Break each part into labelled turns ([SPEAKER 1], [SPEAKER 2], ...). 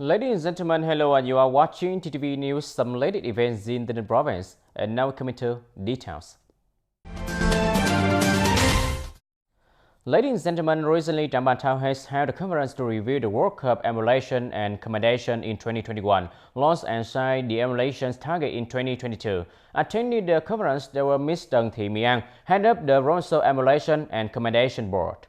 [SPEAKER 1] Ladies and gentlemen, hello, and you are watching TTV News, some latest events in the province. And now coming to details. Ladies and gentlemen, recently Trang Bang has held a conference to review the World Cup emulation and commendation in 2021, launched and signed the emulation's target in 2022. Attending the conference, there were Ms. Trang Bang, head up the Ronso Emulation and Commendation Board.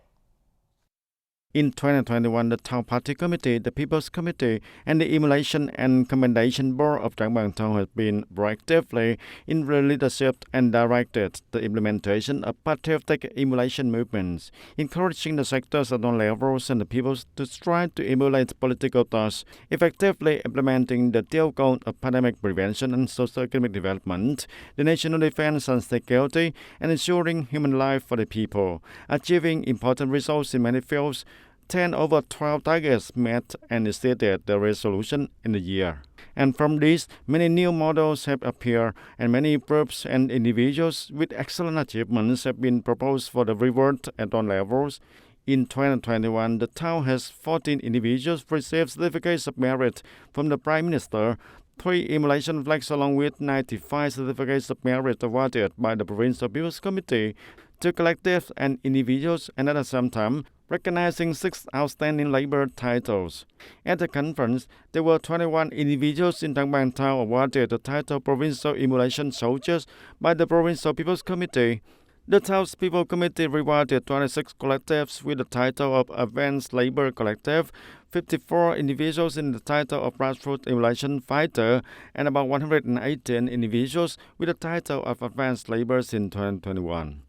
[SPEAKER 2] In 2021, the Town Party Committee, the People's Committee, and the Emulation and Commendation Board of Trang Bang Town have been proactively in the leadership and directed the implementation of patriotic emulation movements, encouraging the sectors at all levels and the peoples to strive to emulate political thoughts, effectively implementing the dual goal of pandemic prevention and socio-economic development, the national defense and security, and ensuring human life for the people, achieving important results in many fields. 10 over 12 targets met and exceeded the resolution in the year. And from these, many new models have appeared, and many groups and individuals with excellent achievements have been proposed for the reward at all levels. In 2021, the town has 14 individuals received certificates of merit from the Prime Minister, 3 emulation flags along with 95 certificates of merit awarded by the Provincial People's Committee to collectives and individuals, and at the same time, recognizing 6 outstanding labor titles. At the conference, there were 21 individuals in Trang Bang Town awarded the title Provincial Emulation Soldiers by the Provincial People's Committee. The Town's People Committee rewarded 26 collectives with the title of Advanced Labor Collective, 54 individuals in the title of Grassroots Emulation Fighter, and about 118 individuals with the title of Advanced Laborers in 2021.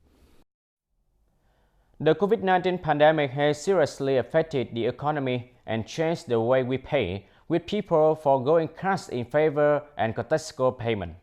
[SPEAKER 1] The COVID-19 pandemic has seriously affected the economy and changed the way we pay, with people foregoing cash in favor and contextual payment.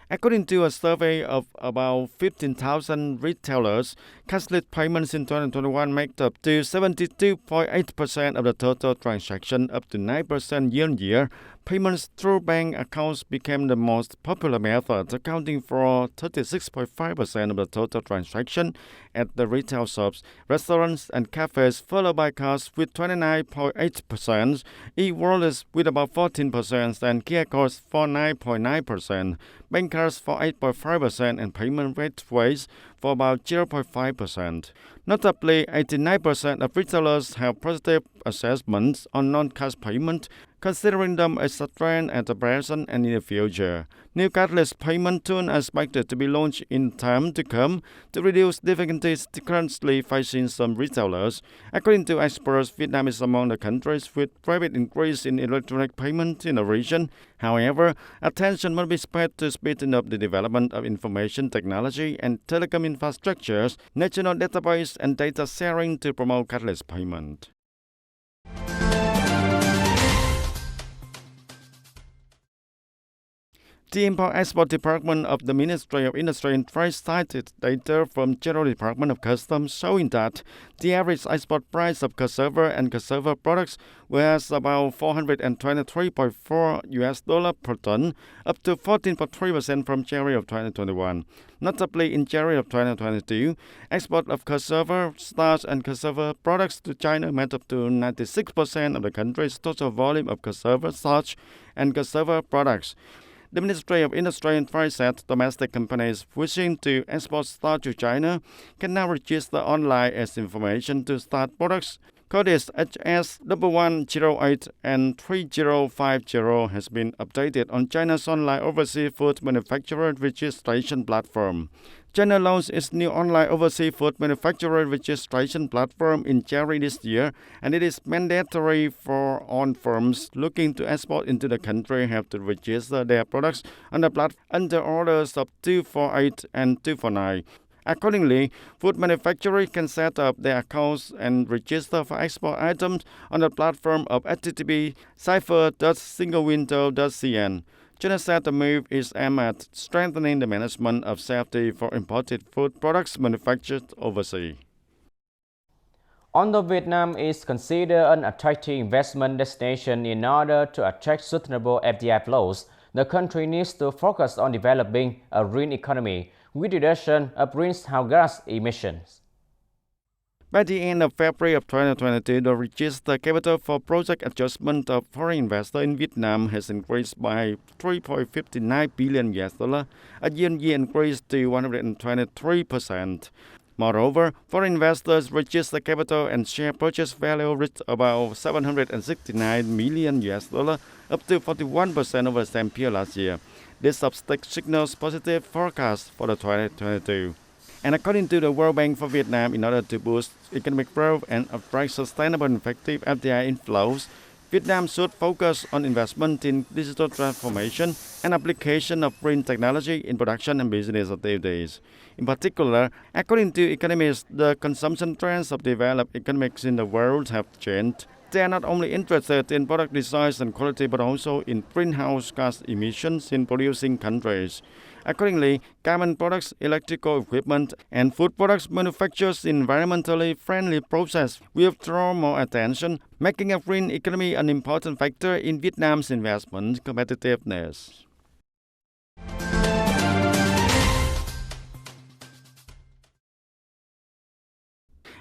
[SPEAKER 2] According to a survey of about 15,000 retailers, cashless payments in 2021 make up to 72.8% of the total transaction, up to 9% year-on-year. Payments through bank accounts became the most popular method, accounting for 36.5% of the total transaction at the retail shops, restaurants and cafes, followed by cards with 29.8%, e-wallets with about 14%, and QR codes for 9.9%, bank cards for 8.5%, and payment gateways for about 0.5%. Notably, 89% of retailers have positive assessments on non-cash payment, considering them as a trend at the present and in the future. New cashless payment tools are expected to be launched in time to come to reduce difficulties currently facing some retailers. According to experts, Vietnam is among the countries with rapid increase in electronic payment in the region. However, attention must be paid to speeding up the development of information technology and telecom infrastructures, national database, and data sharing to promote cashless payment. The Import-Export Department of the Ministry of Industry and Trade cited data from General Department of Customs showing that the average export price of cassava and cassava products was about $423.4 per ton, up to 14.3% from January of 2021. Notably, in January of 2022, export of cassava, starch, and cassava products to China made up to 96% of the country's total volume of cassava, starch, and cassava products. The Ministry of Industry and Trade said domestic companies wishing to export starch to China can now register online as information to start products. Codes HS1108 and 3050 has been updated on China's online overseas food manufacturer registration platform. China launched its new online overseas food manufacturer registration platform in January this year, and it is mandatory for all firms looking to export into the country have to register their products on the platform under orders of 248 and 249. Accordingly, food manufacturers can set up their accounts and register for export items on the platform of http://cipher.singlewindow.cn. China said the move is aimed at strengthening the management of safety for imported food products manufactured overseas.
[SPEAKER 1] Although Vietnam is considered an attractive investment destination in order to attract sustainable FDI flows, the country needs to focus on developing a green economy with reduction of greenhouse gas emissions.
[SPEAKER 2] By the end of February of 2022, the registered capital for project adjustment of foreign investors in Vietnam has increased by 3.59 billion US dollar, a year-on-year increase to 123%. Moreover, foreign investors' registered capital and share purchase value reached about 769 million US dollar, up to 41% over the same period last year. This uptick signals positive forecast for the 2022. And according to the World Bank for Vietnam, in order to boost economic growth and attract sustainable and effective FDI inflows, Vietnam should focus on investment in digital transformation and application of green technology in production and business activities. In particular, according to economists, the consumption trends of developed economies in the world have changed. They are not only interested in product design and quality, but also in greenhouse gas emissions in producing countries. Accordingly, garment products, electrical equipment, and food products manufactured in environmentally friendly process will draw more attention, making a green economy an important factor in Vietnam's investment competitiveness.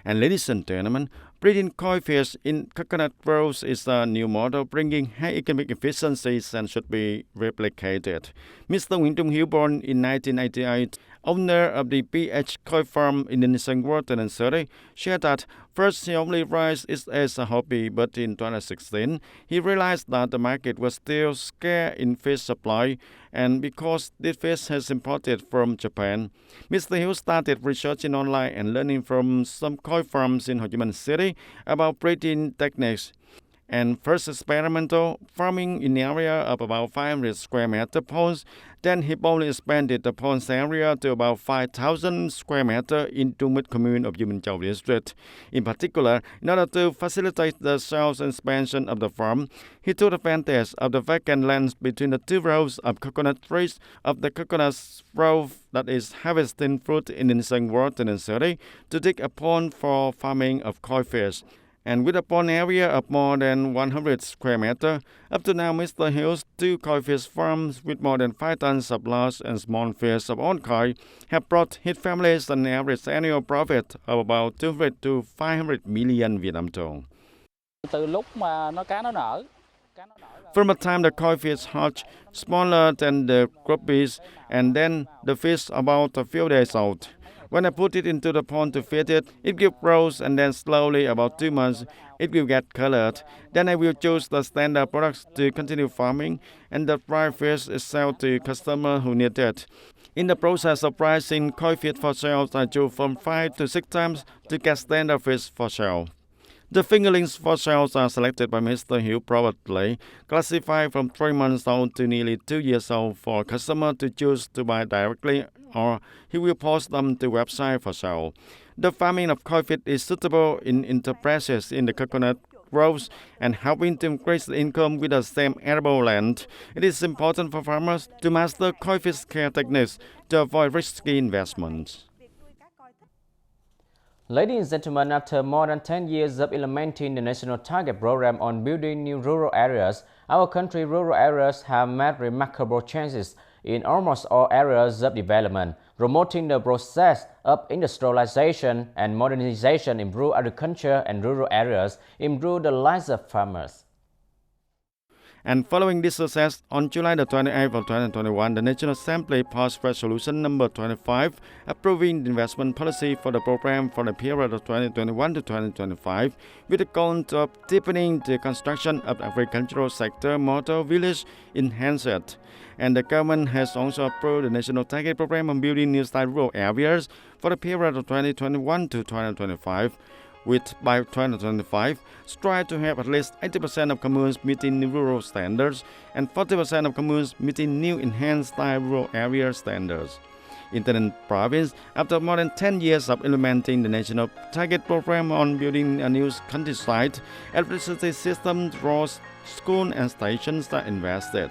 [SPEAKER 2] And ladies and gentlemen, breeding koi fish in coconut groves is a new model bringing high economic efficiencies and should be replicated. Mr. Nguyễn Trung Hiếu, born in 1988, owner of the PH Koi Farm in Indonesian water and Surrey, shared that first he only raised it as a hobby, but in 2016 he realized that the market was still scarce in fish supply, and because this fish has imported from Japan. Mr. Hill started researching online and learning from some koi farms in Ho Chi Minh City about breeding techniques. And first experimental farming in the area of about 500 square meter ponds. Then he boldly expanded the ponds area to about 5,000 square meter in Trung Mít commune of U Minh Châu district. In particular, in order to facilitate the sales expansion of the farm, he took advantage of the vacant lands between the two rows of coconut trees of the coconut grove that is harvesting fruit in Indonesian water and Surrey to dig a pond for farming of koi fish. And with a pond area of more than 100 square meter, up to now Mr. Hill's two koi fish farms with more than 5 tons of large and small fish of own koi have brought his families an average annual profit of about 200 to 500 million Vietnam dong. From the time the koi fish hatch, smaller than the guppies, and then the fish about a few days old. When I put it into the pond to feed it, it will grow, and then slowly, about 2 months, it will get colored. Then I will choose the standard products to continue farming, and the dry fish is sold to customers who need it. In the process of pricing koi fish for sale, I choose from 5 to 6 times to get standard fish for sale. The fingerlings for sales are selected by Mr. Hill privately, classified from 3 months old to nearly 2 years old for a customer to choose to buy directly, or he will post them to website for sale. The farming of koi fish is suitable in enterprises in the coconut groves and helping to increase the income with the same arable land. It is important for farmers to master koi fish care techniques to avoid risky investments.
[SPEAKER 1] Ladies and gentlemen, after more than 10 years of implementing the national target program on building new rural areas, our country's rural areas have made remarkable changes in almost all areas of development, promoting the process of industrialization and modernization, improve agriculture and rural areas, improve the lives of farmers.
[SPEAKER 2] And following this success, on July the 28th of 2021, the National Assembly passed Resolution number 25, approving the investment policy for the program for the period of 2021 to 2025, with the goal of deepening the construction of the agricultural sector model village enhanced. And the government has also approved the National Target Program on building new style rural areas for the period of 2021 to 2025. With by 2025, strive to have at least 80% of communes meeting new rural standards and 40% of communes meeting new enhanced style rural area standards. In the province, after more than 10 years of implementing the national target program on building a new countryside, electricity systems, roads, schools and stations are invested.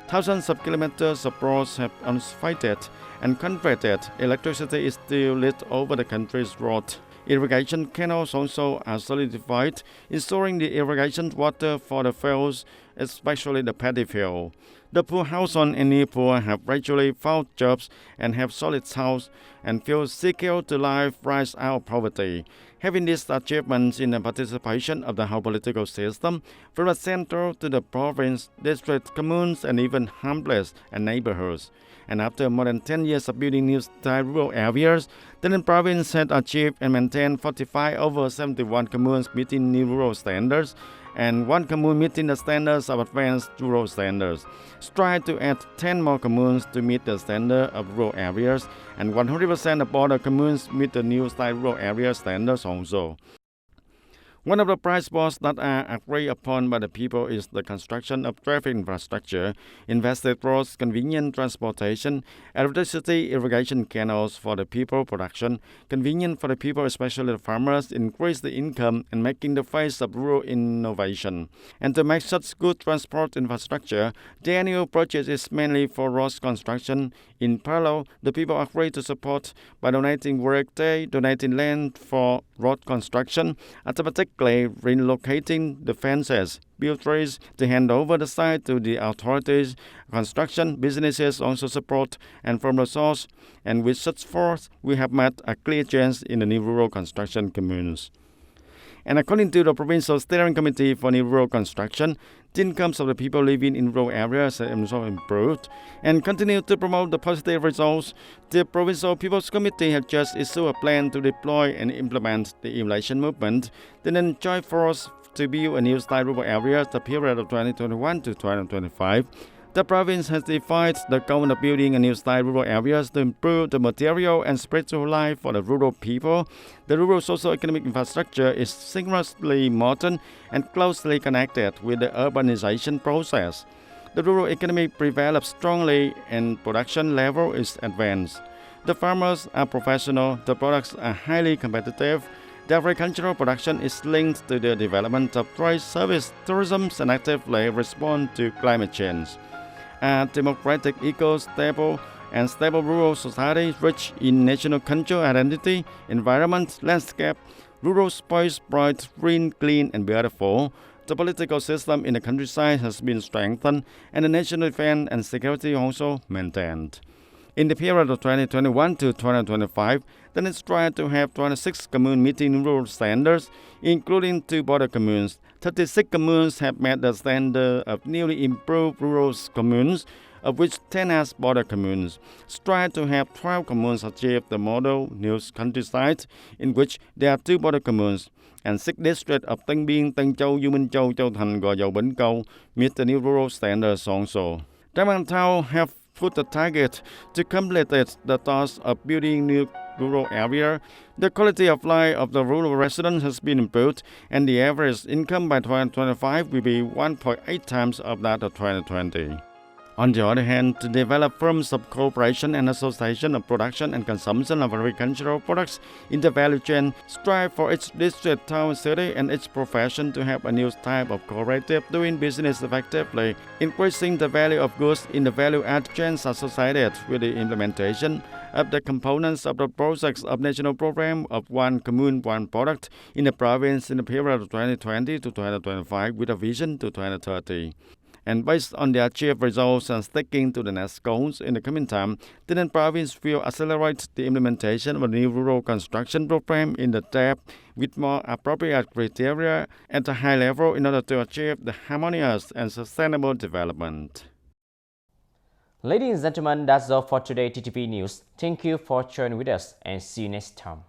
[SPEAKER 2] Thousands of kilometers of roads have asphalted and converted. Electricity is still lit over the country's roads. Irrigation canals also are solidified, ensuring the irrigation water for the fields especially the paddy field. The poor household and near poor have gradually found jobs and have solid house and feel secure to life, rise out of poverty. Having these achievements in the participation of the whole political system, from the center to the province, district, communes, and even hamlets and neighborhoods. And after more than 10 years of building new style rural areas, the province had achieved and maintained 45 over 71 communes meeting new rural standards, and one commune meeting the standards of advanced rural standards. Strive to add 10 more communes to meet the standard of rural areas, and 100% of border communes meet the new style rural area standards also. One of the principles that are agreed upon by the people is the construction of traffic infrastructure, invested roads, convenient transportation, electricity, irrigation canals for the people production, convenient for the people, especially the farmers, increase the income and making the face of rural innovation. And to make such good transport infrastructure, the annual budget is mainly for roads construction. In parallel, the people agree to support by donating work day, donating land for road construction, automatically relocating the fences, build trees to hand over the site to the authorities. Construction businesses also support and from the source, and with such force, we have made a clear change in the new rural construction communes. And according to the Provincial Steering Committee for New Rural Construction, the incomes of the people living in rural areas have also improved and continue to promote the positive results. The Provincial People's Committee has just issued a plan to deploy and implement the emulation movement, then enjoy force to build a new style rural area the period of 2021 to 2025. The province has defined the goal of building a new style rural areas to improve the material and spiritual life for the rural people. The rural socio-economic infrastructure is synchronously modern and closely connected with the urbanization process. The rural economy develops strongly and production level is advanced. The farmers are professional, the products are highly competitive. The agricultural production is linked to the development of trade, service, tourism, and actively respond to climate change. A democratic, eco-stable, and stable rural society rich in national culture, identity, environment, landscape, rural space bright, green, clean, and beautiful. The political system in the countryside has been strengthened, and the national defense and security also maintained. In the period of 2021 to 2025, then it's tried to have 26 communes meeting rural standards, including 2 border communes. 36 communes have met the standard of newly improved rural communes, of which 10 as border communes. Strive to have 12 communes achieve the model new countryside, in which there are 2 border communes, and 6 districts of Tân Biên, Tân Châu, U Minh Châu, Châu Thành, Gò Dầu, Bến Câu meet the new rural standards also. Trang Bang have put a target to complete the task of building new rural area. The quality of life of the rural residents has been improved, and the average income by 2025 will be 1.8 times of that of 2020. On the other hand, to develop forms of cooperation and association of production and consumption of agricultural products in the value chain, strive for each district, town, city, and each profession to have a new type of cooperative doing business effectively, increasing the value of goods in the value-add chains associated with the implementation of the components of the projects of national program of one commune, one product in the province in the period of 2020 to 2025 with a vision to 2030. And based on the achieved results and sticking to the next goals in the coming time, the province will accelerate the implementation of a new rural construction program in the depth with more appropriate criteria at a high level in order to achieve the harmonious and sustainable development.
[SPEAKER 1] Ladies and gentlemen, that's all for today TTV News. Thank you for joining with us and see you next time.